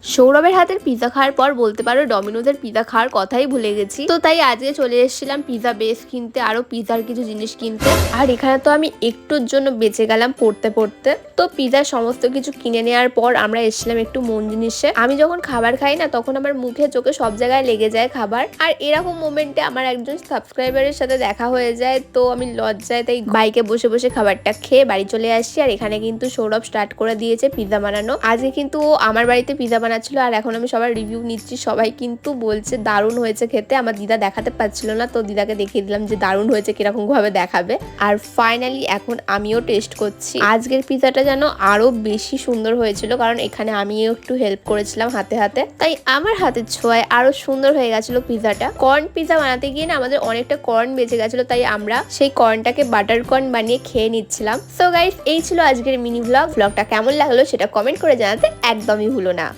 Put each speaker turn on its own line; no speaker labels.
সৌরভের হাতের পিজা খাওয়ার পর বলতে পারো ডমিনোজের পিজা খাওয়ার কথাই ভুলে গেছি। তো তাই আজকে চলে এসেছিলাম পিজা বেস কিনতে, আরো পিজার কিছু জিনিস কিনতে। আর এখানে তো আমি একটুর জন্য বেঁচে গেলাম পড়তে পড়তে। তো পিজার সমস্ত কিছু কিনে নেওয়ার পর আমরা এসেছিলাম একটু মন জিনিসে। আমি যখন খাবার খাই না তখন আমার মুখে চোখে সব জায়গায় লেগে যায় খাবার। আর এরকম মোমেন্টে আমার একজন সাবস্ক্রাইবারের সাথে দেখা হয়ে যায়, তো আমি লজ্জায় তাই বাইকে বসে বসে খাবারটা খেয়ে বাড়ি চলে আসছি। আর এখানে কিন্তু সৌরভ স্টার্ট করে দিয়েছে পিজা বানানো। আজকে কিন্তু ও আমার বাড়িতে পিজা বানাচ্ছিল আর এখন আমি সবার রিভিউ নিচ্ছি। সবাই কিন্তু বলছে দারুণ হয়েছে খেতে। আমার দিদা দেখাতে পারছিল না, তো দিদাকে দেখিয়ে দিলাম যে দারুণ হয়েছে, কিরকম ভাবে দেখাবে। আর ফাইনালি এখন আমিও টেস্ট করছি। আজকের পিজাটা যেন আরো বেশি সুন্দর হয়েছিল, কারণ এখানে আমিও একটু হেল্প করেছিলাম হাতে হাতে, তাই আমার হাতের ছোঁয়ায় আরো সুন্দর হয়ে গেছিল পিজাটা। কর্ন পিজা বানাতে গিয়ে না আমাদের অনেকটা কর্ন বেঁচে গেছিল, তাই আমরা সেই কর্নটাকে বাটার কর্ন বানিয়ে খেয়ে নিচ্ছিলাম। সো গাইস, এই ছিল আজকের মিনি ব্লগটা কেমন লাগলো সেটা কমেন্ট করে জানাতে একদমই ভুলো না।